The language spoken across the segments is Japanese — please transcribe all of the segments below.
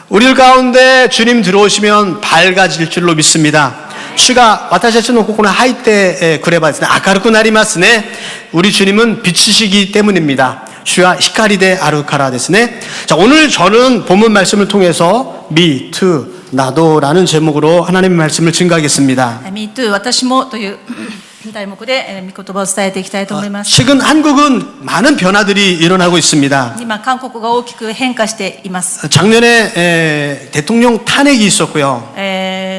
우리 가운데 주님 들어오시면 밝아질 줄로 믿습니다. 主が私たちの心に入ってくればですね、明るくなりますね。우리 주님은 빛이시기 때문입니다. 주가光であるからですね. 자, 오늘 저는 본문 말씀을 통해서 Me Too, 나도라는 제목으로 하나님의 말씀을 증거하겠습니다. Me too, 私もという題目で御言葉を伝えていきたいと思います。 최근 한국은 많은 변화들이 일어나고 있습니다. 今韓国が大きく変化しています。 작년에 대통령 탄핵이 있었고요.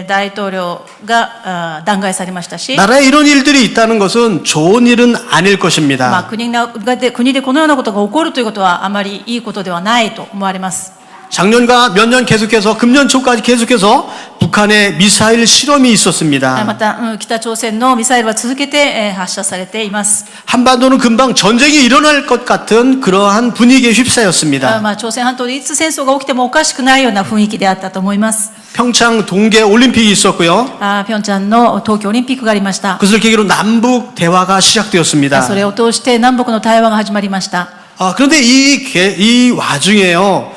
大統領が弾劾されましたし、 나라에 이런 일들이 있다는 것은 좋은 일은 아닐 것입니다. 国でこのようなことが起こるということはあまりいいことではないと思われます。 작년과 몇 년 계속해서 금년 초까지 계속해서 북한의 미사일 실험이 있었습니다. また北朝鮮のミサイルは続けて発射されています。 한반도는 금방 전쟁이 일어날 것 같은 그러한 분위기에 휩싸였습니다. 朝鮮半島でいつ戦争が起きてもおかしくないような雰囲気であったと思います。 평창 동계 올림픽이 있었고요. 平昌の冬季オリンピックがありました。 그것을 계기로 남북 대화가 시작되었습니다. それを通して南北の対話が始まりました。 그런데 이 와중에요.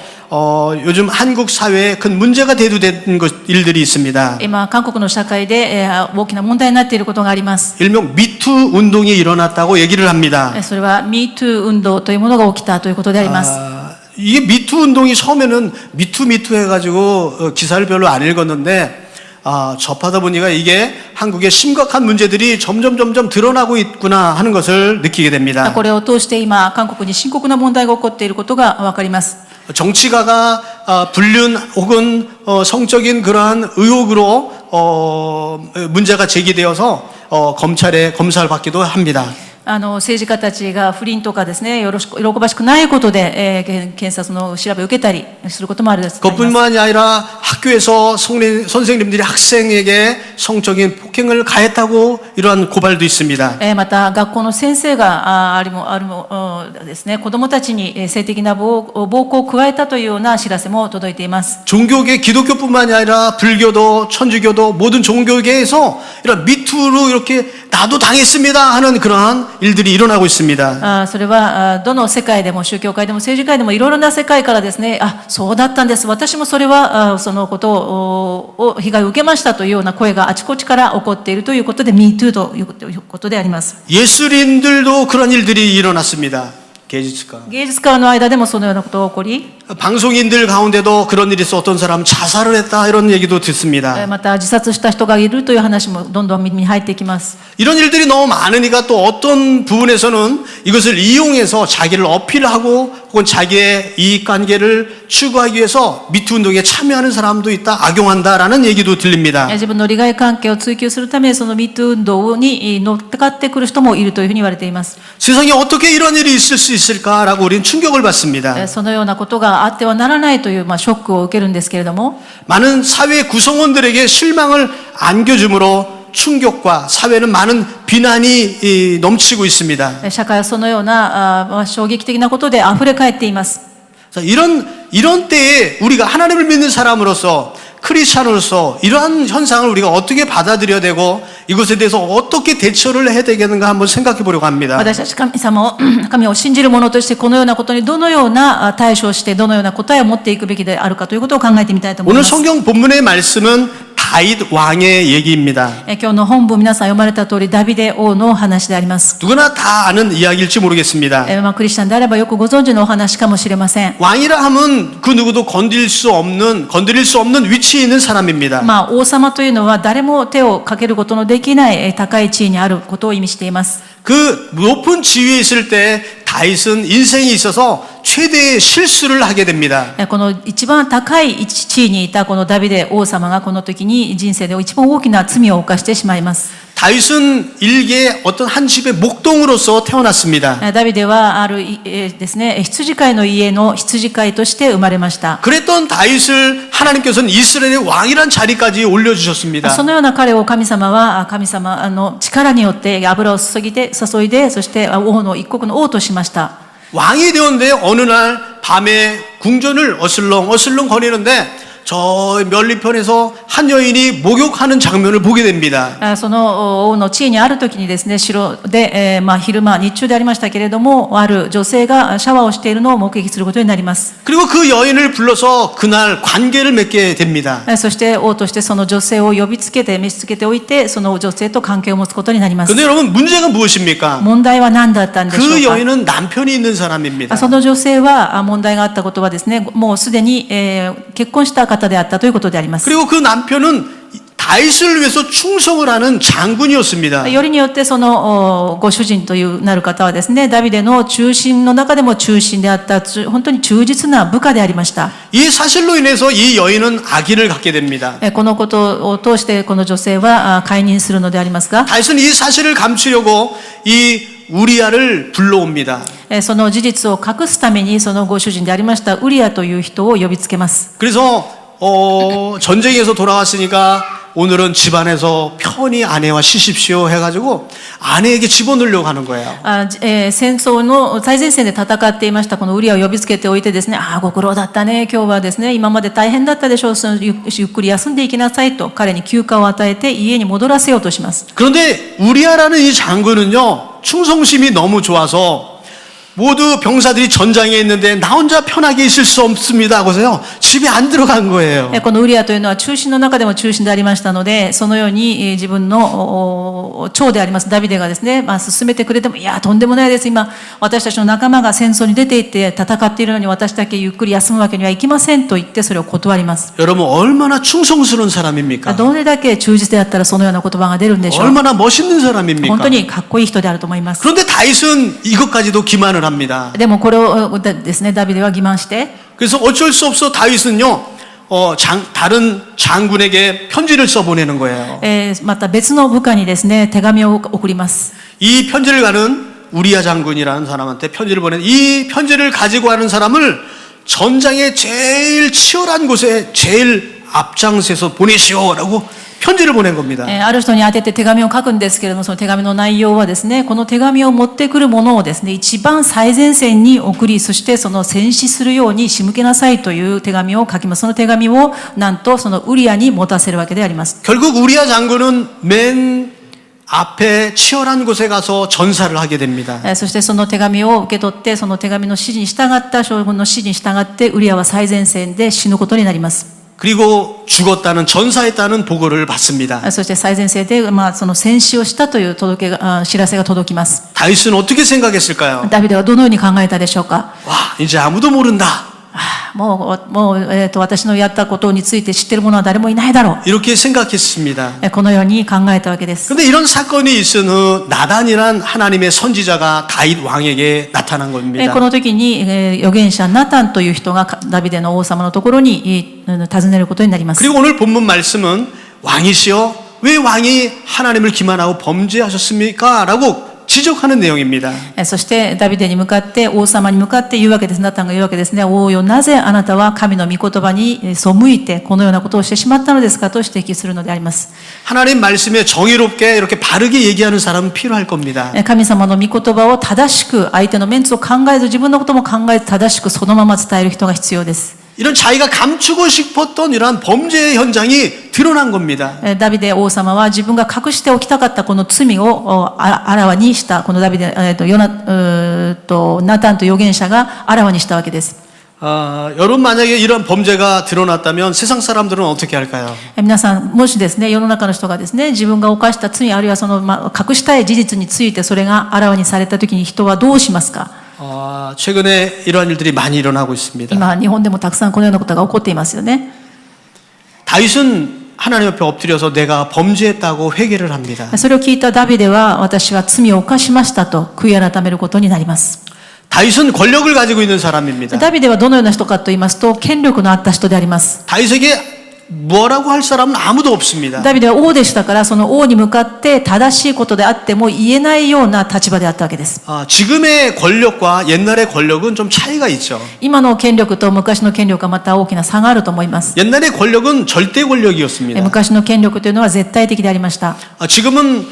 요즘 한국 사회에 큰 문제가 대두된 일들이 있습니다. 今韓国の社会で大きな問題になっていることがあります。 일명 미투 운동이 일어났다고 얘기를 합니다. それは Me Too 運動というものが起きたということであります。 이게 미투 운동이 처음에는 미투 해가지고 기사를 별로 안 읽었는데 접하다 보니까 이게 한국의 심각한 문제들이 점점 드러나고 있구나 하는 것을 느끼게 됩니다. これを通して今韓国に深刻な問題が起こっていることが分かります。 정치가가 불륜 혹은 성적인 그러한 의혹으로 문제가 제기되어서 검사를 받기도 합니다. 政治家たちが不倫とかですね、喜ばしくないことで、検察の調べを受けたりすることもあるです。 그뿐만이 아니라 학교에서 선생님들이 학생에게 성적인 폭행을 가했다고 이러한 고발도 있습니다. また学校の先生がですね、子どもたちに性的な暴行を加えたというような知らせも届いています。 종교계 기독교뿐만이 아니라 불교도 천주교도 모든 종교계에서 이런 미투로 이렇게 나도 당했습니다 하는 그러한 일들이 일어나고 있습니다. それはどの世界でも宗教界でも政治界でもいろいろな世界からですね、そうだったんです。私もそれはそのことを被害を受けましたというような声があちこちから起こっているということで Me Too ということであります。 예술인들도 그런 일들이 일어났습니다. 芸術家の間でもそのようなことが起こり、 방송인들 가운데도 그런 일이 있어 어떤 사람은 자살을 했다 이런 얘기도 듣습니다. また自殺した人がいるという話もどんどん耳に入ってきます。 이런 일들이 너무 많으니까 또 어떤 부분에서는 이것을 이용해서 자기를 어필하고 혹은 자기의 이익관계를 추구하기 위해서 미투 운동에 참여하는 사람도 있다, 악용한다라는 얘기도 들립니다. 自分の利害関係を追求するためその Me Too運動に乗っかってくる人もいるというふうに言われています。 세상에 어떻게 이런 일이 있을 수 있을까라고 우리는 충격을 받습니다. そのようなことがあってはならないというショックを受けるんですけれども、 많은 사회 구성원들에게 실망을 안겨주므로 충격과 사회는 많은 비난이 넘치고 있습니다. 社会はそのような衝撃的なことで溢れ返っています。 이런 때에 우리가 하나님을 믿는 사람으로서 크리스찬으로서 이러한 현상을 우리가 어떻게 받아들여야 되고 이것에 대해서 어떻게 대처를 해야 되겠는가 한번 생각해 보려고 합니다. 私たち神を信じる者としてこのようなことにどのような対処をしてどのような答えを持っていくべきであるかということを考えてみたいと思い 오늘 ます。 성경 본문의 말씀은 다윗 왕의 얘기입니다. 今日の本文皆さん読まれた通りダビデ王の話であります。 누구나 다 아는 이야기일지 모르겠습니다. クリスチャンであればよくご存知のお話かもしれません。 왕이라 하면 그 누구도 건드릴 수 없는 위치에 있는 사람입니다. 王様というのは誰も手をかけることのできない高い地位にあることを意味しています。 그 높은 지위에 있을 때 다윗은 인생에 있어서 최대의 실수를 하게 됩니다. この一番高い地位にいたこのダビデ王様がこの時に人生で一番大きな罪を犯してしまいます。 다윗은 일개의 어떤 한 집의 목동으로서 태어났습니다. ダビデはあるですね、羊飼いの家の羊飼いとして生まれました。 그랬던 다윗을 하나님께서는 이스라엘의 왕이란 자리까지 올려주셨습니다. そのような彼を神様は神様の力によって油を注いでそして王の一国の王としました。 왕이 되었는데 어느 날 밤에 궁전을 어슬렁 거리는데 저 멸리편에서 한 여인이 목욕하는 장면을 보게 됩니다. その王の地位にある時にですね、城で、昼間、日中でありましたけれども、ある女性がシャワーをしているのを目撃することになります。 그리고 그 여인을 불러서 그날 관계를 맺게 됩니다. そして王としてその女性を呼びつけて召しつけておいて、その女性と関係を持つことになります。 근데 여러분 문제가 무엇입니까? 問題は何だったんでしょ 그 うか。 여인은 남편이 있는 사람입니다. その女性は問題があったことはですね、もうすでに、結婚した方であったということであります。 그리고 그 남편은 다윗을 위해서 충성을 하는 장군이었습니다. よりによってそのご主人というなる方はですね、ダビデの中心の中でも中心であった本当に忠実な部下でありました。 이 사실로 인해서 이 여인은 악인을 갖게 됩니다. このことを通してこの女性は解任するのでありますが、 다윗은 이 사실을 감추려고 이 우리아를 불러옵니다. その事実を隠すためにそのご主人でありましたウリアという人を呼びつけます。 그래서 전쟁에서 돌아왔으니까 오늘은 집안에서 편히 아내와 쉬십시오 해가지고 아내에게 집어넣으려고 하는 거예요. 戦争の最前線で戦っていましたこのウリアを呼びつけておいてですね、ご苦労だったね、今日はですね、今まで大変だったでしょう、ゆっくり休んでいきなさいと彼に休暇を与えて家に戻らせようとします。 그런데 우리아라는 이 장군은요, 충성심이 너무 좋아서 모두 병사들이 전장에 있는데 나 혼자 편하게 있을 수 없습니다 하고서요, 집에 안 들어간 거예요. このウリアというのは中心の中でも中心でありましたので、そのように自分の長でありますダビデがですね、進めてくれても、いやとんでもないです、今私たちの仲間が戦争に出て行って戦っているのに私だけゆっくり休むわけにはいきませんと言ってそれを断ります。 여러분 얼마나 충성스러운 사람입니까? どれだけ忠実であったらそのような言葉が出るんでしょう。 얼마나 멋있는 사람입니까? 本当にかっこいい人であると思います。 그런데 다윗은 이것까지도 기만을 합니다. でもこれをですね、ダビデは欺瞞して、 그래서 어쩔 수 없어 다윗은요, 다른 장군에게 편지를 써보내는 거예요. また別の部下にですね、手紙を送ります。 이 편지를 가는 우리아 장군이라는 사람한테 편지를 보낸, 이 편지를 가지고 가는 사람을 전장의 제일 치열한 곳에 제일 앞장서서 보내시오라고 편지를 보낸 겁니다. ある人に宛てて手紙を書くんですけれども、その手紙の内容はですね、この手紙を持ってくるものをですね、一番最前線に送り、そしてその戦死するように仕向けなさいという手紙を書きます。その手紙をなんとそのウリアに持たせるわけであります。 결국 우리아 장군은 맨 앞에 치열한 곳에 가서 전사를 하게 됩니다. そしてその手紙を受け取って、その手紙の指示に従った将軍の指示に従ってウリアは最前線で死ぬことになります。 그리고 죽었다는, 전사했다는 보고를 받습니다. そして最前線で、その戦死をしたという知らせが届きます。 다윗은 어떻게 생각했을까요? ダビデはどのように考えたでしょうか。 와, 이제 아무도 모른다. 私のやったことについて知っている者は誰もいないだろう。 이렇게 생각했습니다. このように考えたわけです。 그런데 이런 사건이 있은 후 나단이란 하나님의 선지자가 다윗 왕에게 나타난 겁니다. この時に預言者ナタンという人がダビデの王様のところに訪ねることになります。 그리고 오늘 본문 말씀은 왕이시여 왜 왕이 하나님을 기만하고 범죄하셨습니까? 라고 지적하는 내용입니다. そしてダビデに向かって王様に向かって言うわけです。ナタンが言うわけですね。王よ、なぜあなたは神の御言葉に背いてこのようなことをしてしまったのですかと指摘するのであります。 하나님 말씀에 정의롭게 이렇게 바르게 얘기하는 사람은 필요할 겁니다. 神様の御言葉を正しく相手のメンツを考えず自分のことも考えず正しくそのまま伝える人が必要です。 이런 자기가 감추고 싶었던 이러한 범죄의 현장이 드러난 겁니다. ダビデ王様は自分が隠しておきたかったこの罪をあらわにしたこのダビデナタンと預言者があらわにしたわけです。 여러분 만약에 이런 범죄가 드러났다면 세상 사람들은 어떻게 할까요? 皆さんもしですね、世の中の人がですね、自分が犯した罪あるいはその隠したい事実についてそれがあらわにされたときに人はどうしますか？ 최근에 이러한 일들이 많이 일어나고 있습니다. 今日本でもたくさんこのようなことが起こっていますよね。 다윗은 하나님 옆에 엎드려서 내가 범죄했다고 회개를 합니다. それを聞いたダビデは私は罪を犯しましたと悔い改めることになります。 다윗은 권력을 가지고 있는 사람입니다. ダビデはどのような人かと言いますと権力のあった人であります。 다윗에게 뭐라고 할 사람은 아무도 없습니다. ダビデは王でしたからその王に向かって正しいことであっても言えないような立場であったわけです。 지금의 권력과 옛날의 권력은 좀 차이가 있죠. 今の権力と昔の権力はまた大きな差があると思います。 옛날의 권력은 절대 권력이었습니다. 昔の権力というのは絶対的でありました。 지금은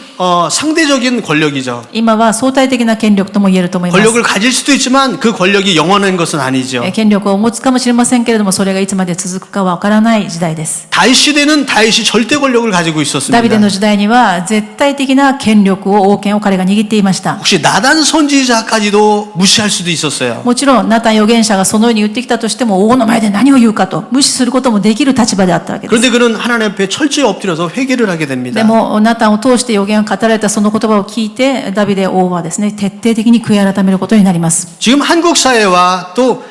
상대적인 권력이죠. 今は相対的な権力とも言えると思います。 권력을 가질 수도 있지만 그 권력이 영원한 것은 아니죠. 権力を持つかもしれませんけれども、それがいつまで続くかはわからない時代です。 다윗 시대는 다윗이 절대 권력을 가지고 ダビデ 있었습니다. の時代には絶対的な権力を、王権を彼が握っていました。 혹시 나단 선지자까지도 무시할 수도 있었어요. もちろん、ナタン預言者がそのように言ってきたとしても、王の前で何を言うかと無視することもできる立場であったわけです。 그런데 그는 하나님 앞에 철저히 엎드려서 회개를 하게 됩니다. でも、ナタンを通して預言が語られたその言葉を聞いて、ダビデ王はですね、徹底的に悔い改めることになります。 지금 한국 사회와 또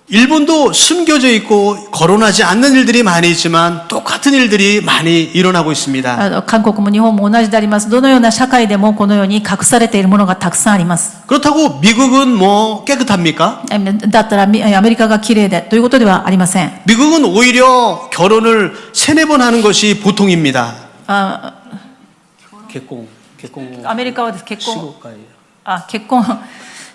일본도 숨겨져 있고 거론하지 않는 일들이 많이 있지만 똑같은 일들이 많이 일어나고 있습니다. 韓国も日本も同じであります。どのような社会でもこのように隠されているものがたくさんあります。 그렇다고 미국은 뭐 깨끗합니까? だったらアメリカが綺麗でということではありません。 미국은 오히려 결혼을 3-4번 하는 것이 보통입니다. あ 개공. アメリカはです結婚 15回.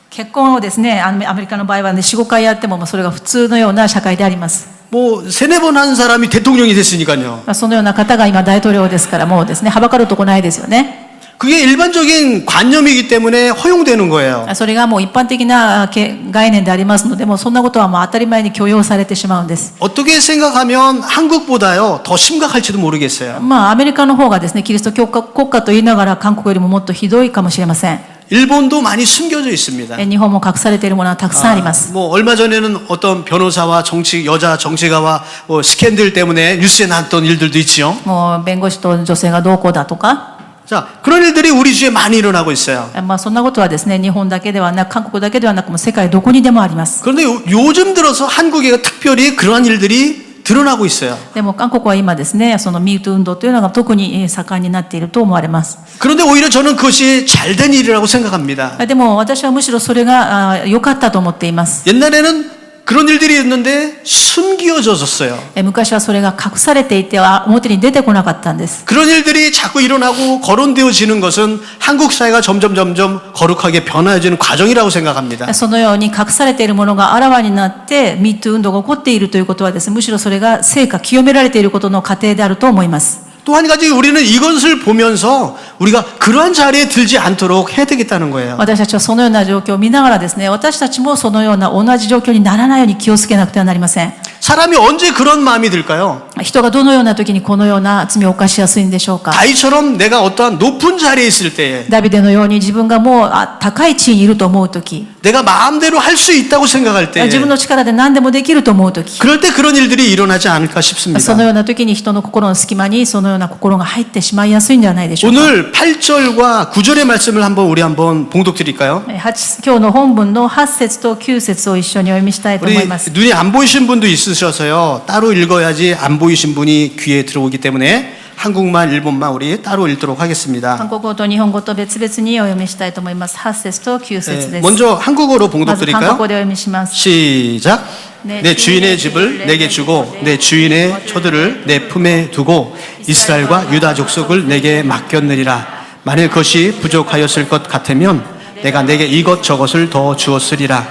結婚をですね、アメリカの場合はね、4、5回やっても、それが普通のような社会であります。 뭐 3-4번 한 사람이 대통령이 됐으니까요. そのような方が今大統領ですから、もうですね、はばかるとこないですよね。 그게 일반적인 관념이기 때문에 허용되는 거예요. それがもう一般的な概念でありますので、もうそんなことはもう当たり前に許容されてしまうんです。 어떻게 생각하면 한국보다요 더 심각할지도 모르겠어요. アメリカの方がですね、キリスト教国家と言いながら韓国よりももっとひどいかもしれません。 일본도 많이 숨겨져 있습니다. 日本も隠されているものはたくさんあります。 뭐 얼마 전에는 어떤 변호사와 여자 정치가와 뭐 스캔들 때문에 뉴스에 나왔던 일들도 있지요. もう弁護士と女性がどうこうだとか、 자, 그런 일들이 우리 주위에 많이 일어나고 있어요. そんなことはですね、日本だけではなく、韓国だけではなく、もう世界どこにでもあります。 그런데 요즘 들어서 한국에 특별히 그러한 일들이 드러나고 있어요. でも韓国は今ですね、そのミート運動というのが特に盛んになっていると思われます。 그런데 오히려 저는 그것이 잘된 일이라고 생각합니다. でも私はむしろそれが良かったと思っています。 옛날에는 그런 일들이 있는데 숨겨졌어요. 昔はそれが隠されていては表に出てこなかったんです。 그런 일들이 자꾸 일어나고 거론되어지는 것은 한국 사회가 점점 거룩하게 변화해지는 과정이라고 생각합니다. そのように隠されているものがあらわになって、ミート運動が起こっているということはですね、むしろそれが成果、清められていることの過程であると思います。 또 한 가지 우리는 이것을 보면서 우리가 그러한 자리에 들지 않도록 해야 되겠다는 거예요. 私たちはそのような状況を見ながらですね、私たちもそのような同じ状況にならないように気をつけなくてはなりません。 사람이 언제 그런 마음이 들까요? 人がどのような時にこのような罪を犯しやすいんでしょうか。 다윗처럼 내가 어떠한 높은 자리에 있을 때에 ダビデのように自分がもう高い地位にいると思う時、 내가 마음대로 할 수 있다고 생각할 때 自分の力で何でもできると思う時、 그럴 때 그런 일들이 일어나지 않을까 싶습니다. そのような時に人の心の隙間にそのような心が入ってしまいやすいんではないでしょうか。 오늘 8절과 9절의 말씀을 우리 한번 봉독 드릴까요? 今日の本文の8節と9節を一緒にお読みしたいと思い 우리 ます。 눈이 안 보이신 분도 있으셔서요. 따로 읽어야지 안 보이신 분이 귀에 들어오기 때문에 한국말, 일본말 우리 따로 읽도록 하겠습니다. 韓国語と日本語と別々にお読みしたいと思います。8節と9節です。 먼저 한국어로 ま 봉독 ず韓国 드릴까요? 語でお読みします。 시작. 내 주인의 집을 내게 주고 내 주인의 처들을 내 품에 두고 이스라엘과 유다 족속을 내게 맡겼느니라. 만일 그것이 부족하였을 것 같으면 내가 내게 이것저것을 더 주었으리라.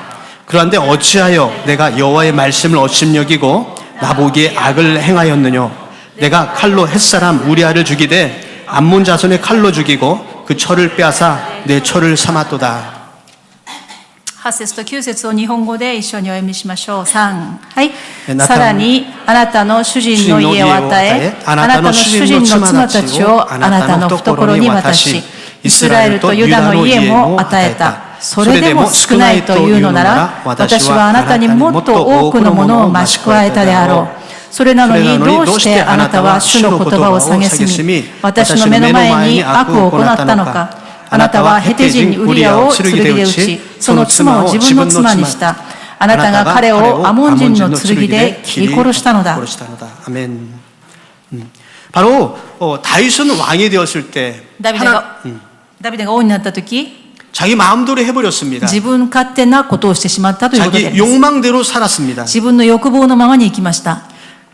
그런데 어찌하여 내가 여호와의 말씀을 업신여기고 나보기에 악을 행하였느뇨. 내가 칼로 햇사람 우리아를 죽이되 암몬 자손의 칼로 죽이고 그 철을 빼앗아 내 철을 삼았도다. 8節と9節を日本語で一緒にお読みしましょう。3、はい。ナタンさらに、あなたの主人の家を与え、あなたの主人の妻たちをあなたの懐に渡し、イスラエルとユダの家も与えた。それでも少ないというのなら、私はあなたにもっと多くのものを増し加えたであろう。それなのにどうしてあなたは主の言葉を蔑み、私の目の前に悪を行ったのか。あなたはヘテ人ウリアを剣で撃ち、その妻を自分の妻にした。あなたが彼をアモン人の剣で切り殺したのだ。 아멘. 바로 다윗은 왕이 되었을 때 ダビデが王になった時、 자기 마음대로 해버렸습니다. 自分勝手なことをしてしまったということであ 자기 ります。 욕망대로 살았습니다. 自分の欲望のままに生きました。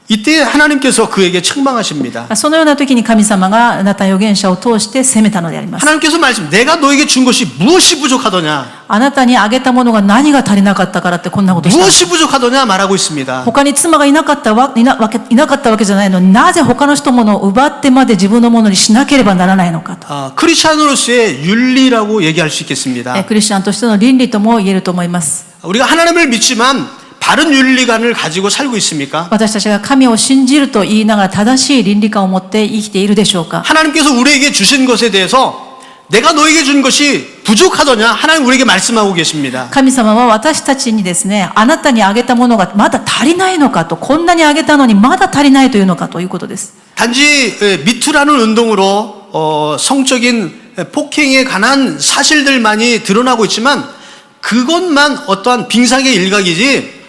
이때 하나님께서 그에게 책망하십니다. そのような時に神様がナタン預言者を通して責めたのであります。 하나님께서 말씀, 내가 너에게 준 것이 무엇이 부족하더냐? あなたにあげたものが何が足りなかったからってこんなことしたの。 무엇이 부족하더냐 말하고 있습니다. 他に妻がいなかったわけじゃないのになぜ他の人のものを奪ってまで自分のものにしなければならないのかと。 크리스찬으로서의 윤리라고 얘기할 수 있겠습니다. クリスチャンとしての倫理とも言えると思います。 우리가 하나님을 믿지만 바른 윤리관을 가지고 살고 있습니까? 私たちが神を信じると言いながら正しい倫理観を持って生きているでしょうか。 하나님께서 우리에게 주신 것에 대해서 내가 너에게 준 것이 부족하더냐? 하나님 우리에게 말씀하고 계십니다. 神様は私たちにですね、あなたにあげたものがまだ足りないのかと、こんなにあげたのにまだ足りないというのかということです。 단지 미투라는 운동으로 성적인 폭행에 관한 사실들만이 드러나고 있지만 그것만 어떠한 빙상의 일각이지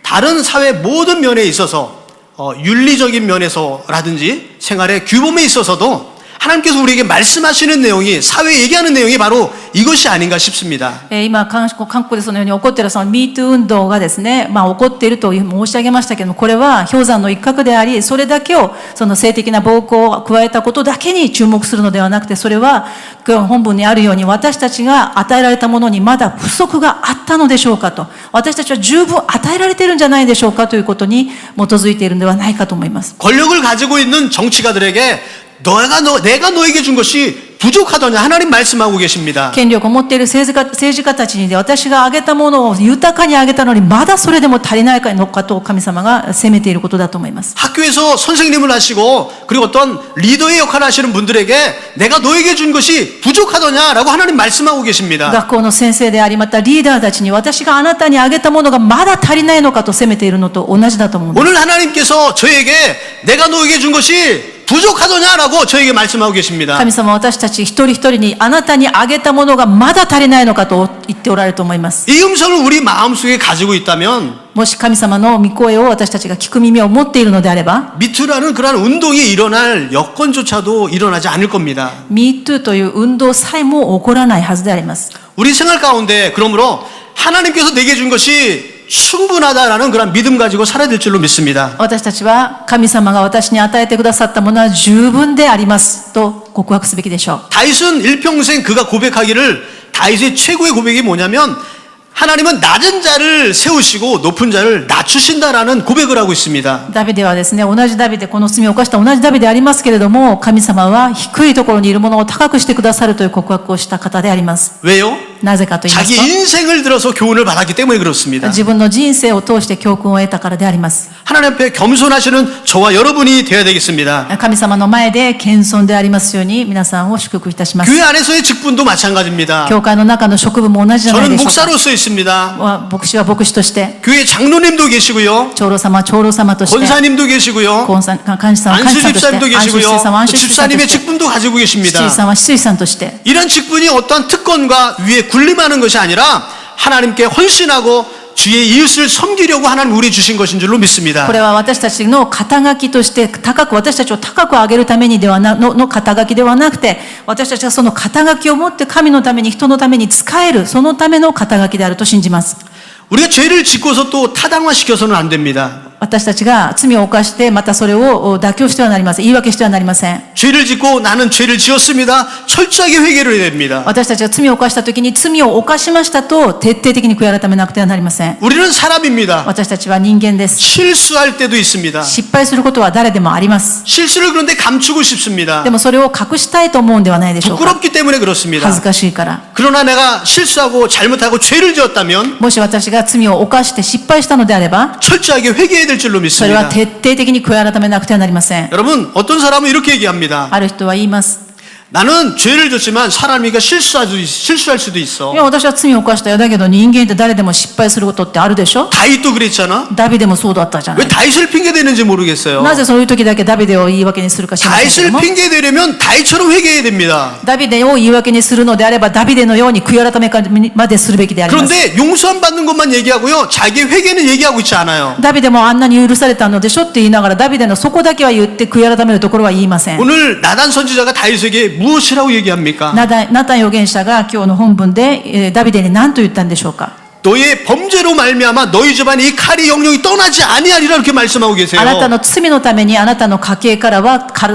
다른 사회 모든 면에 있어서 윤리적인 면에서라든지 생활의 규범에 있어서도 하나님께서 우리에게 말씀하시는 내용이 사회에 얘기하는 내용이 바로 이것이 아닌가 싶습니다. 今韓国でそのように起こっているその MeToo 運動がですね、起こっていると申し上げましたけども、これは氷山の一角であり、それだけをその性的な暴行を加えたことだけに注目するのではなくて、それは本文にあるように私たちが与えられたものにまだ不足があったのでしょうかと、私たちは十分与えられているんじゃないでしょうかということに基づいているのではないかと思います。 권력을 가지고 있는 정치가들에게 내가 너에게 준 것이 부족하더냐 하나님 말씀하고 계십니다. 権力を持っている政治家たちに私があげたものを豊かにあげたのにまだそれでも足りないのかと神様が責めていることだと思います。 학교에서 선생님을 하시고 그리고 어떤 리더의 역할을 하시는 분들에게 내가 너에게 준 것이 부족하더냐라고 하나님 말씀하고 계십니다. 学校の先生でありまたリーダーたちに私があなたにあげたものがまだ足りないのかと責めているのと同じだと思うんです。 오늘 하나님께서 저에게 내가 너에게 준 것이 부족하더냐라고 저에게 말씀하고 계십니다. 神様は私たち一人一人にあなたにあげたものがまだ足りないのかと言っておられると思います。 이 음성을 우리 마음속에 가지고 있다면 もし神様の御声を私たちが聞く耳を持っているのであれば 미투라는 그러한 운동이 일어날 여건조차도 일어나지 않을 겁니다. MeToo という運動さえも起こらないはずであります。 우리 생활 가운데 그러므로 하나님께서 내게 준 것이 충분하다라는 그런 믿음 가지고 살아야 될 줄로 믿습니다. 私たちは神様が私に与えてくださったものは十分でありますと告白すべきでしょう。 다윗은 일평생 그가 고백하기를 다윗의 최고의 고백이 뭐냐면 하나님은 낮은 자를 세우시고 높은 자를 낮추신다라는 고백을 하고 있습니다. ダビデはですね、同じダビデ、この罪を犯した同じダビデでありますけれども、神様は低いところにいるものを高くしてくださるという告白をした方であります。 왜요? なぜかと言います 자기 と、 인생을 들어서 교훈을 받았기 때문에 그렇습니다. 自分の人生を通して教訓を得たからであります。 하나님 앞에 겸손하시는 저와 여러분이 되어야 되겠습니다. 神様の前で謙遜でありますように皆さんを祝福いたします。 교회 안에서의 직분도 마찬가지입니다. 教会の中の職務も同じじゃない 저는 でしょうか。 목사로서 있습니다. 牧師は牧師として、 교회 장로님도 계시고요. 長老様は長老様として、 권사님도 계시고요. 監視さんは監視さんとして、 안수집사님도 安守계시고요. さんは安守さんと 집사님의 して、 직분도 가지고 執事 계십니다. さんは執事さんとして、 이런 직분이 어떠한 특권과 위에 군림하는 것이 아니라 하나님께 헌신하고 주의 이웃을 섬기려고 하나님 우리 주신 것인 줄로 믿습니다. これは私たちの肩書きとして私たちを高く上げるためにの肩書きではなくて、私たちがその肩書きを持って神のために人のために使える、そのための肩書きであると信じます。 우리가 죄를 짓고서 또 타당화시켜서는 안 됩니다. 私たちが罪を犯してまたそれを妥協してはなりません。言い訳してはなりません。 죄를 짓고 나는 죄를 지었습니다. 철저하게 회개를 해야 됩니다. 私たちが罪を犯したときに罪を犯しましたと徹底的に悔い改めなくてはなりません。 우리는 사람입니다. 私たちは人間です。 실수할 때도 있습니다. 失敗することは誰でもあります。 실수를 그런데 감추고 싶습니다. でもそれを隠したいと思うんではないでしょうか。 부끄럽기 때문에 그렇습니다. 恥ずかしいから。 그러나 내가 실수하고 잘못하고 죄를 지었다면 もし私が罪を犯して失敗したのであれば、 철저하게 회개해야 될 줄로 それは 믿습니다. 徹底的に悔い改めなくてはなりません。 여러분 어떤 사람은 이렇게 얘기합니다. ある人は言います。 나는 죄를 졌지만 사람이가 실수할 수도 있어. いや、私は罪を犯したよ。だけど人間って誰でも失敗することってあるでしょ。 다윗도 그랬잖아. ダビデもそうだったじゃな 왜 い。 다윗을 핑계대는지 모르겠어요. なぜそういう時だけダビデを言い訳にするか知りませんけ 다윗을 ども、 핑계대려면 다윗처럼 회개해야 됩니다. ダビデを言い訳にするのであればダビデのように悔い改めまでするべきであります。 그런데 용서함 받는 것만 얘기하고요. 자기의 회개는 얘기하고 있지 않아요. ダビデもあんなに許されたのでしょって言いながらダビデのそこだけは言って悔い改めるところは言いません。 오늘 나단 선지자가 다윗에게 무엇이라고 얘기합니까? ナタン預言者が今日の本文でダビデに何と言ったんでしょうか。 너의 범죄로 말미암아 너희 집안에 이 칼이 영영이 떠나지 아니하리라 이렇게 말씀하고 계세요. あなたの罪のためにあなたの家系からは剣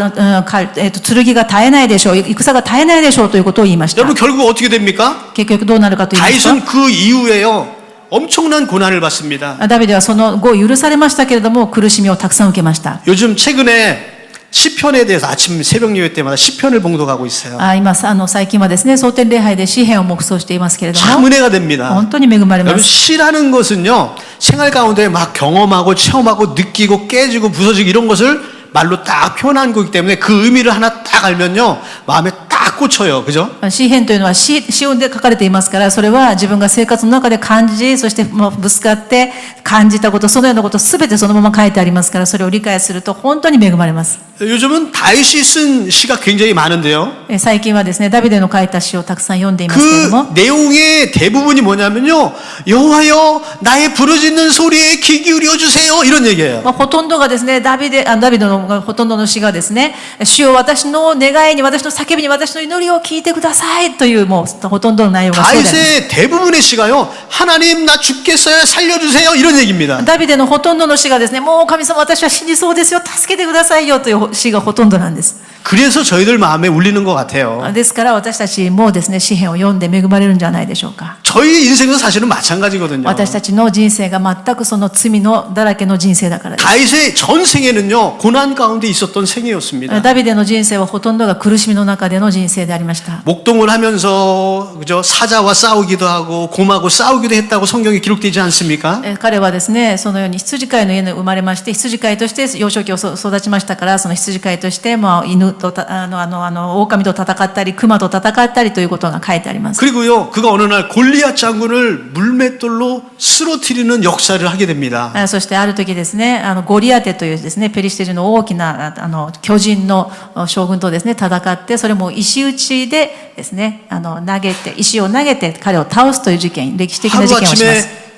が絶えないでしょう。戦が絶えないでしょうということを言いました。 여러분 결국 어떻게 됩니까? 結局どうなるかと言いますと 다윗은 그 이후에요 엄청난 고난을 받습니다. ダビデはその後許されましたけれども苦しみをたくさん受けました。 요즘 최근에 시편에 대해서 아침 새벽 예배 때마다 시편을 봉독하고 있어요. 今最近はですね蒼天礼拝で詩篇を黙想していますけれど 참 も 은혜가 됩니다. 本当に恵まれま 여러분 す。 시라는 것은요 생활 가운데 막 경험하고 체험하고 느끼고 깨지고 부서지고 이런 것을 말로 딱 표현한 거기 때문에 그 의미를 하나 딱 알면요 마음에 딱 꽂혀요. 그죠? 詩篇というのは詩音で書かれていますからそれは自分が生活の中で感じそしてぶつかって感じたことそのようなことすべてそのまま書いてありますからそれを理解すると本当に恵まれます。 요즘은 다윗이 쓴 시가 굉장히 많은데요. 最近はですねダビデの書いた詩をたくさん読んでいますけれども 그 내용의 대부분이 뭐냐면요 여호와여 나의 부르짖는 소리에 귀 기울여 주세요 이런 얘기예요. ほとんどがですねダビデのほとんどの詩がですね主よ私の願いに私の叫びに私の祈りを聞いてくださいというもうほとんどの内容がそうであります。 다윗의 대부분의 시가요 하나님 나 죽겠어요 살려주세요 이런 얘기입니다. ダビデのほとんどの詩がですねもう神様私は死にそうですよ助けてくださいよという詩がほとんどなんです。 그래서 저희들 마음에 울리는 것 같아요. ですから私たちもですね詩篇を読んで恵まれるんじゃないでしょうか。 저희 인생도 사실은 마찬가지거든요. 私たちの人生が全くその罪のだらけの人生だからです。 다윗의 전 생애는요 고난 가운데 있었던 생애였습니다. ダビデの人生はほとんどが苦しみの中での人生でありました。 목동을 하면서 그죠 사자와 싸우기도 하고 곰하고 싸우기도 했다고 성경에 기록되지 않습니까? 彼はですねそのように羊飼いの家に生まれまして羊飼いとして幼少期を育ちましたからその羊飼いとして犬と狼と戦ったり熊と戦ったりということが書いてあります。 그리고요 그가 어느 날 골리앗 장군을 물맷돌로 쓰러뜨리는 역사를 하게 됩니다. そしてある時ですねゴリアテというですねペリシテ人の大きな巨人の将軍とですね戦ってそれも石打ちでですね石を投げて彼を倒すという事件歴史的な事件をします。 하루아침에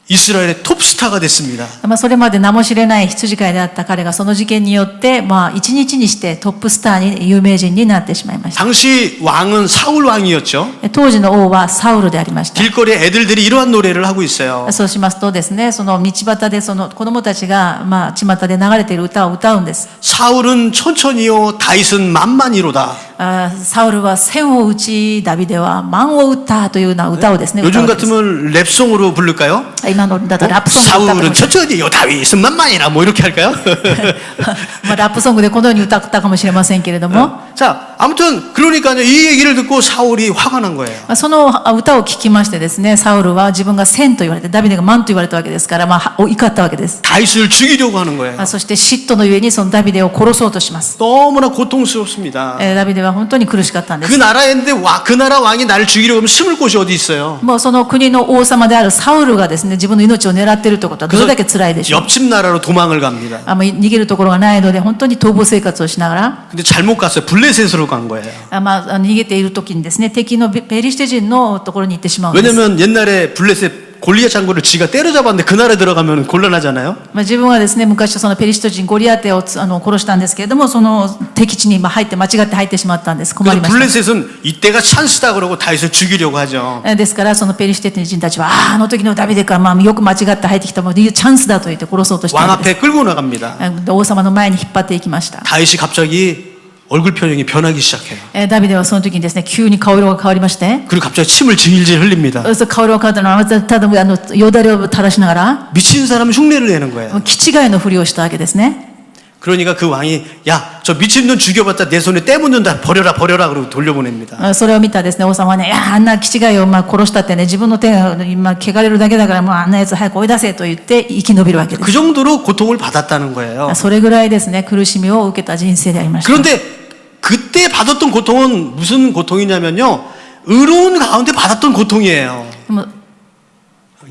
이스라엘의 톱스타가 됐습니다. それまで名も知れない羊飼いであった彼がその事件によって一日にしてトップスターに有名人になってしまいました。 당시 왕은 사울 왕이었죠. 当時の王はサウルでありました。 길거리에 애들들이 이러한 노래를 하고 있어요. そうしますとですねその道端でその子供たちが巷で流れている歌を歌うんです。 사울은 천천히요 다윗은 만만히로다. サウルは千を打ちダビデは万を打ったというような歌をですね 요즘 歌うです。 같으면 랩송으로 부를까요? 今のだとラップソングで歌って 사울은 ます。 천천히요 다윗은 만만히라 뭐 이렇게 할까요? ラップソングでこのように歌ったかもしれませんけれども 자 아무튼 그러니까요 이 얘기를 듣고 사울이 화가 난 거예요. その歌を聞きましてですねサウルは自分が千と言われてダビデが万と言われたわけですから怒ったわけです。 다윗을 죽이려고 하는 거예요. そして嫉妬のゆえにそのダビデを殺そうとします。 너무나 고통스럽습니다. ダビデは本当に苦しかったんで 그 す。 나라인데 그 나라 왕이 나를 죽이려고 하면 숨을 곳이 어디 있어요? もうその国の王様であるサウルがですね自分の命を狙っているということはどれだけ辛いでしょう。 옆집 나라로 도망을 갑니다. 逃げるところがないので本当に逃亡生活をしながら 근데 잘못 갔어요. 블레셋으로 간 거예요. 逃げている時にですね敵のペリシテ人のところに行ってしまうんです。 왜냐면 옛날에 블레셋 골리앗 장군을 지가 때려잡았는데 그 나라에 들어가면 곤란하잖아요. 自分はですね昔そのペリシテ人ゴリアテを殺したんですけれどもその敵地に間違って入ってしまったんです。困り 그래서 ました。 블레셋은 이때가 찬스다 그러고 다윗을 죽이려고 하죠. ですからそのペリシテ人たちはあの時のダビデかよく間違って入ってきたものでチャンスだと言って殺そうとしてい 왕 るんです。 앞에 끌고 나갑니다. 王様の前に引っ張っていきました。 다윗이 갑자기 얼굴 표정이 변하기 시작해요. ダビデはその時にですね急に顔色が変わりまして 그리고 갑자기 침을 질질 흘립니다. 顔色が変わったのはただよだれを垂らしながら 미친 사람 흉내를 내는 거예요. 気違いのふりをしたわけですね。 그러니까 그 왕이 야, 저 미친놈 죽여봤자 내 손에 때 묻는다. 버려라 그러고 돌려보냅니다. それを見たですね王様はねいやあんな気違いを殺したってね自分の手が汚れるだけだからもうあんなやつ早く追い出せと言って生き延びるわけで 그 す。 정도로 고통을 받았다는 거예요. それぐらいですね苦しみを受けた人生でありました。 그런데 그때 받았던 고통은 무슨 고통이냐면요. 의로운 가운데 받았던 고통이에요. でも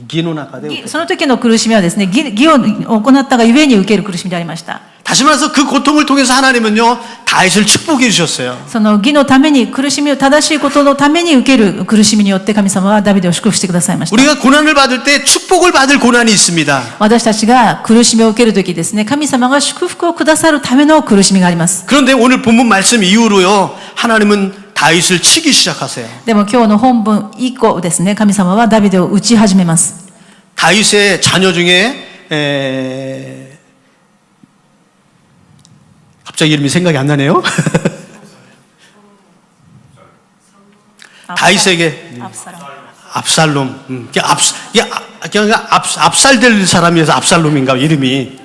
기노나카데. その時の苦しみはですね義を行ったがゆえに受ける苦しみでありました。 다시 말해서 그 고통을 통해서 하나님은요. 다윗을 축복해 주셨어요. その義のために苦しみを正しいことのために受ける苦しみによって神様はダビデを祝福してくださいました。 우리가 고난을 받을 때 축복을 받을 고난이 있습니다. 私たちが苦しみを受けるときですね神様が祝福をくださるための苦しみがあります。 그런데 오늘 본문 말씀 이후로요. 하나님은 다윗을 치기 시작하세요. でも今日の本文以降ですね、神様はダビデを打ち始めます。 다윗의 자녀 중에 갑자기 이름이 생각이 안 나네요. 다윗에게 압살롬. 압살될 사람이어서 압살롬인가 이름이.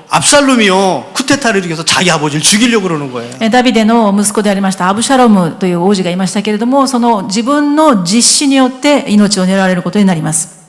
압살롬이요 쿠데타를 일으켜서 자기 아버지를 죽이려고 그러는 거예요. ダビデの息子でありましたアブシャロムという王子がいましたけれども、その自分の実施によって命を狙われることになります。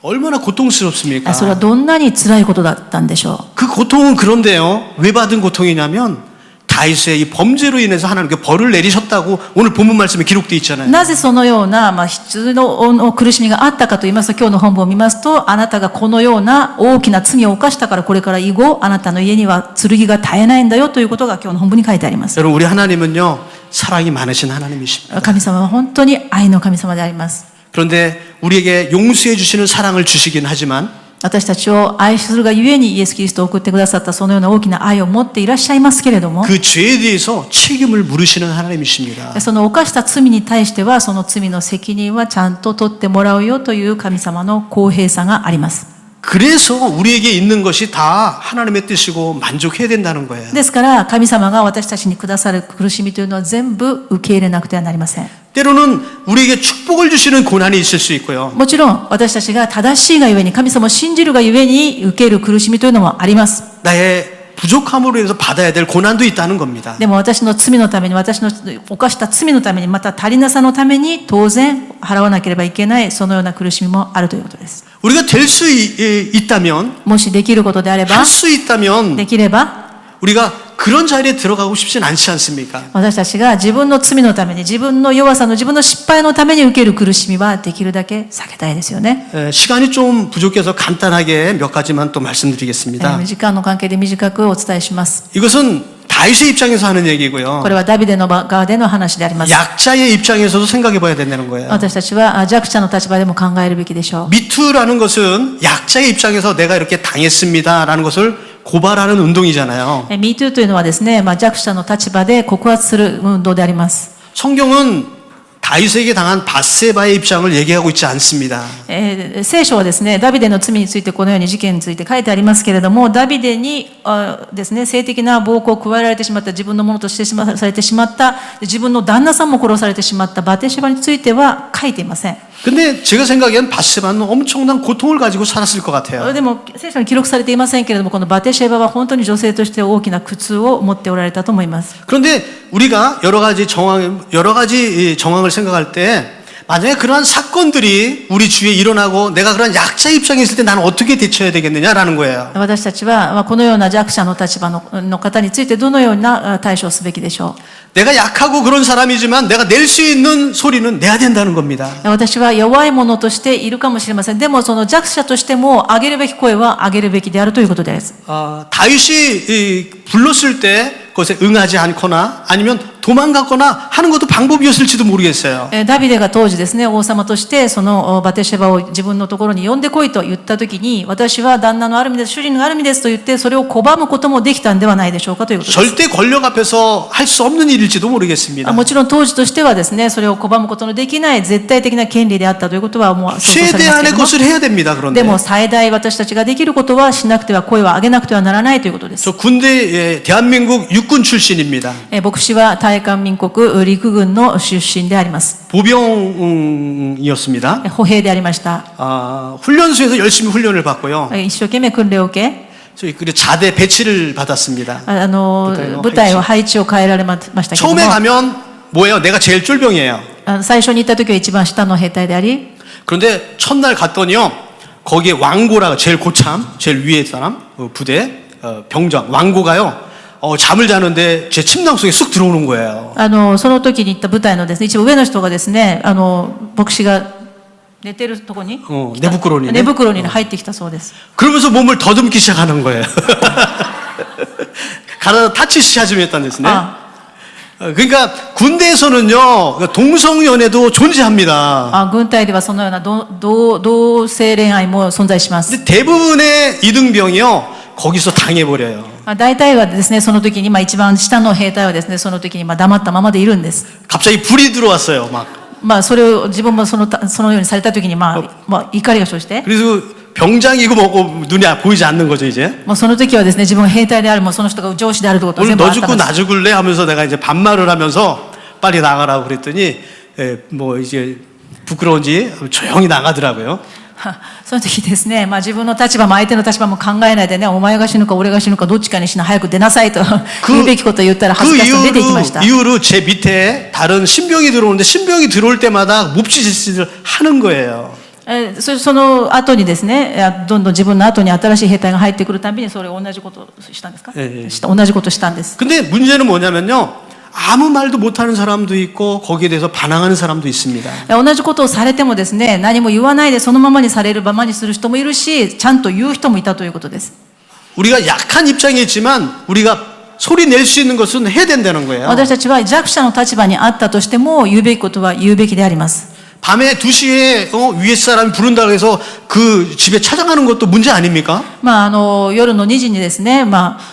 얼마나 고통스럽습니까? それはどんなに辛いことだったんでしょう。 그 고통은 그런데요. 왜 받은 고통이냐면 다윗의 이 범죄로 인해서 하나님께 벌을 내리셨다고 오늘 본문 말씀에 기록되어 있잖아요. なぜそのような、必要の苦しみがあったかと言いますと、今日の本文を見ますと、あなたがこのような大きな罪を犯したから、これから以後、あなたの家には剣が絶えないんだよということが今日の本文に書いてあります。 여러분 우리 하나님은요. 사랑이 많으신 하나님이십니다. 神様は本当に愛の神様であります。 그런데 우리에게 용서해 주시는 사랑을 주시긴 하지만 私たちを愛するがゆえにイエス・キリストを送ってくださったそのような大きな愛を持っていらっしゃいますけれども、 그 죄에 대해서 책임을 물으시는 하나님이십니다. その犯した罪に対してはその罪の責任はちゃんと取ってもらうよという神様の公平さがあります。 그래서 우리에게 있는 것이 다 하나님의 뜻이고 만족해야 된다는 거예요. ですから神様が私たちにくださる苦しみというのは全部受け入れなくてはなりません。 때로는 우리에게 축복을 주시는 고난이 있을 수 있고요. もちろん私たちが正しいがゆえに神様を信じるがゆえに受ける苦しみというのもあります。 나의 부족함으로 인해서 받아야 될 고난도 있다는 겁니다. でも私の罪のために、私の犯した罪のために、また足りなさのために当然払わなければいけないそのような苦しみもあるということです。 우리가 될 수 있다면, もしできることであれば、 할 수 있다면 できれば 우리가 그런 자리에 들어가고 싶진 않지 않습니까? 私たちが自分の罪のために、自分の弱さの、自分の失敗のために受ける苦しみはできるだけ避けたいですよね。 시간이 좀 부족해서 간단하게 몇 가지만 또 말씀드리겠습니다. 時間の関係で短くお伝えします。 이것은 다윗의 입장에서 하는 얘기고요. これはダビデの側での話であります。 약자의 입장에서도 생각해 봐야 된다는 거예요. 私たちは弱者の立場でも考えるべきでしょう。 미투라는 것은 약자의 입장에서 내가 이렇게 당했습니다라는 것을 고발하는 운동이잖아요. MeToo というのはですね、弱者の立場で告発する運動であります。 성경은 다윗에게 당한 바세바의 입장을 얘기하고 있지 않습니다. 聖書はですね、ダビデの罪についてこのように事件について書いてありますけれども、ダビデにですね、性的な暴行を加えられてしまった、自分のものとしてされてしまった、自分の旦那さんも殺されてしまったバテシェバについては書いていません。 근데 제가 생각엔 바세바는 엄청난 고통을 가지고 살았을 것 같아요. でも聖書に記録されていませんけれども、このバテシェバは本当に女性として大きな苦痛を持っておられたと思います。 그런데 우리가 여러 가지 정황을 생각할 때 만약에 그러한 사건들이 우리 주위에 일어나고 내가 그런 약자 입장에 있을 때 나는 어떻게 대처해야 되겠느냐라는 거예요. 私たちはこのような弱者の立場の方についてどのような対処をすべきでしょう。 내가 약하고 그런 사람이지만 내가 낼 수 있는 소리는 내야 된다는 겁니다. 私は弱い者としているかもしれません。でもその弱者としても上げるべき声は上げるべきであるということです。 다윗이 불렀을 때 그것에 응하지 않거나 아니면 도망갔거나 하는 것도 방법이었을지도 모르겠어요. ダビデが当時ですね、王様としてそのバテシェバを自分のところに呼んでこいと言ったときに、私は旦那のある身です、主人のある身ですと言ってそれを拒むこともできたんではないでしょうかということです。 절대 권력 앞에서 할 수 없는 일일지도 모르겠습니다. もちろん当時としてはですね、それを拒むことのできない絶対的な権利であったということはもう想像されますけれど 최대한의 も、 것을 해야 됩니다. 그런데 でも最大私たちができることはしなくては、声を上げなくてはならないということです。 저 군대 대한민국 육군 출신입니다. 牧師は大韓民国陸軍の出身であります。 보병이었습니다. 歩兵でありました。 훈련소에서 열심히 훈련을 받고요. 一生懸命訓練を受け、 그리고 자대 배치를 받았습니다. 部隊を配置を変えられましたけども、 처음에 가면 뭐예요? 내가 제일 쫄병이에요. 最初に行った時は一番下の兵隊であり、 그런데 첫날 갔더니요. 거기에 왕고라가 제일 고참, 제일 위에 사람, 부대, 병장, 왕고가요. 잠을 자는데 제 침낭 속에 쑥 들어오는 거예요. その時に行った部隊のですね、一番上の人がですね、牧師が寝てるとこに、寝袋に入ってきたそうです。 그러면서 몸을 더듬기 시작하는 거예요. 가라다 타치시 하지했다는ですね. 그러니까 군대에서는요 동성연애도 존재합니다. 軍隊ではそのような同性恋愛も存在します。 근데 대부분의 이등병이요 거기서 당해버려요. 大体はですね、その時に、一番下の兵隊はですね、その時に黙ったままでいるんです。 갑자기 불이 들어왔어요. 막. それを自分もそのようにされた時に、怒りが生じて、 그래서 병장이고 뭐고 눈이 보이지 않는 거죠, 이제. その時はですね、自分が兵隊である、その人が上司であるということを 오늘 全部 너 あった 죽고 んで 나 す。 죽을래 하면서 내가 이제 반말을 하면서 빨리 나가라고 그랬더니 뭐 이제 부끄러운지 조용히 나가더라고요. その時ですね、自分の立場も相手の立場も考えないでね、お前が死ぬか俺が死ぬかどっちかにしな、早く出なさいと言うべきことを言ったら恥ずかしさ出ていきました。 이후로 제 밑에 다른 신병이 들어오는데 신병이 들어올 때마다 묵지짓을 하는 거예요. その後にですね、どんどん自分の後に新しい兵隊が入ってくるたびにそれを同じことをしたんですか？同じことをしたんです。 근데 문제는 뭐냐면요. 아무 말도 못하는 사람도 있고 거기에 대해서 반항하는 사람도 있습니다. 同じことをされてもですね、何も言わないでそのままにされるままにする人もいるし、ちゃんと言う人もいたということです。 우리가 약한 입장에 있지만 우리가 소리 낼 수 있는 것은 해야 된다는 거예요. 私たちは弱者の立場にあったとしても言うべきことは言うべきであります。 밤에 2시에 위에 사람이 부른다고 해서 그 집에 찾아가는 것도 문제 아닙니까? 夜の2時にですね、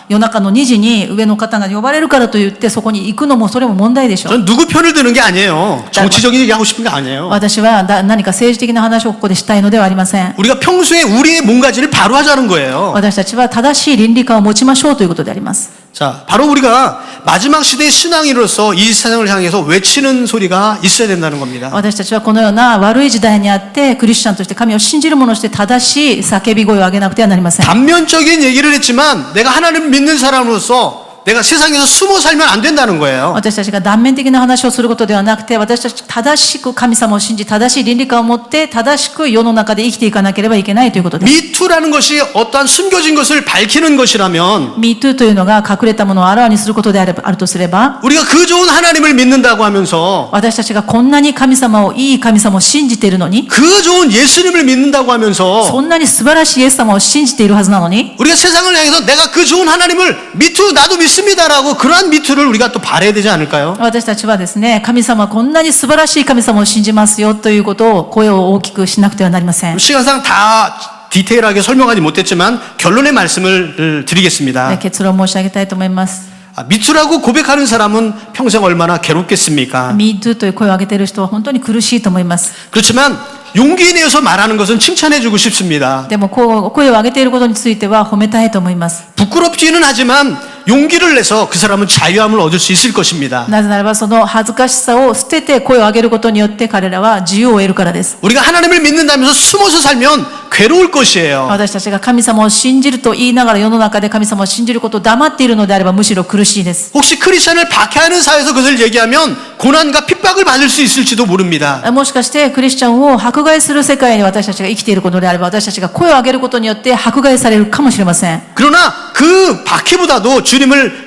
夜中の2時に上の方が呼ばれるからと言ってそこに行くのもそれも問題でしょう。 전 누구 편을 드는 게 아니에요. 정치적인 얘기하고 싶은 게 아니에요. 私は何か政治的な話をここでしたいのではありません。 우리가 평소에 우리의 몸가짐을 바로 하자는 거예요. 私たちは正しい倫理観を持ちましょうということであります。 자, 바로 우리가 마지막 시대의 신앙인으로서 이 세상을 향해서 외치는 소리가 있어야 된다는 겁니다. 私たちはこのような悪い時代にあってクリスチャンとして神を信じる者として正しい叫び声を上げなくてはなりません。 단면적인 얘기를 했지만 내가 하나님을 믿는 사람으로서 내가 세상에서 숨어 살면 안 된다는 거예요. 私たちが断面的な話をすることではなくて、私たち正しく神様を信じ、正しい倫理観を持って正しく世の中で生きていかなければいけないということです。 미투라는 것이 어떠한 숨겨진 것을 밝히는 것이라면 MeToo というのが隠れたものをあらわにすることであるとすれば、 우리가 그 좋은 하나님을 믿는다고 하면서 私たちがこんなに神様を、いい神様を信じているのに、 그 좋은 예수님을 믿는다고 そ 하면서 んなに素晴らしいイエス様を信じているはずなのに、 우리가 세상을 향해서 내가 그 좋은 하나님을 미투 나도 믿습니다라고 그러한 미투를 우리가 또 바라야 되지 않을까요? 私たちはですね、神様こんなに素晴らしい神様を信じますよということを声を大きくしなくてはなりません。 시간상 다 디테일하게 설명하지 못했지만 결론의 말씀을 드리겠습니다. 結論を申し上げたいと思います。 미투라고 고백하는 사람은 평생 얼마나 괴롭겠습니까? MeToo という声を上げている人は本当に苦しいと思います。 그렇지만 용기 내어서 말하는 것은 칭찬해주고 싶습니다. でも声を上げていることについては褒めたいと思います。 부끄럽지는 하지만 용기를 내서 그 사람은 자유함을 얻을 수 있을 것입니다. なぜならばその恥ずかしさを捨てて声を上げることによって彼らは自由を得るからです。 우리가 하나님을 믿는다면서 숨어서 살면 괴로울 것이에요. 私たちが神様を信じると言いながら世の中で神様を信じることを黙っているのであればむしろ苦しいです。 혹시 크리스찬을 박해하는 사회에서 그것을 얘기하면 고난과 핍박을 받을 수 있을지도 모릅니다. もしかしてクリスチャンを迫害する世界に私たちが生きていることであれば私たちが声を上げることによって迫害されるかもしれません。 그러나 그 박해보다도 주님을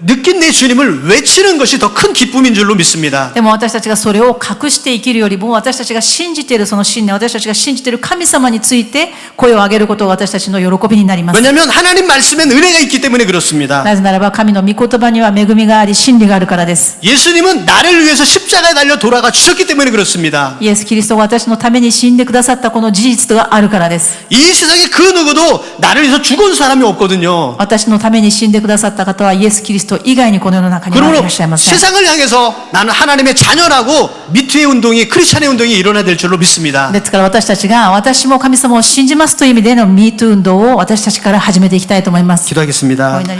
느낀 내 주님을 외치는 것이 더 큰 기쁨인 줄로 믿습니다. でも私たちがそれを隠して生きるよりも私たちが信じているその信念、私たちが信じている神様について声を上げることが私たちの喜びになります。 왜냐하면 하나님 말씀엔 은혜가 있기 때문에 그렇습니다. なぜならば神の御言葉には恵みがあり真理があるからです。 예수님은 나를 위해서 십자가에 달려 돌아가 주셨기 때문에 그렇습니다. イエス・キリストが私のために死んでくださったこの事実があるからです。 이 세상에 그 누구도 나를 위해서 죽은 사람이 없거든요. 私のために死んでくださった方はイエス・キリスト以外にこの世の中にはい 그러므로 らっしゃいません。 세상을 향해서 나는 하나님의 자녀라고 미투의 운동이 크리스찬의 운동이 일어나야 될 줄로 믿습니다. ですから私たちが私も神様を信じますという意味での MeToo 運動を私たちから始めていきたいと思います。 기도하겠습니다.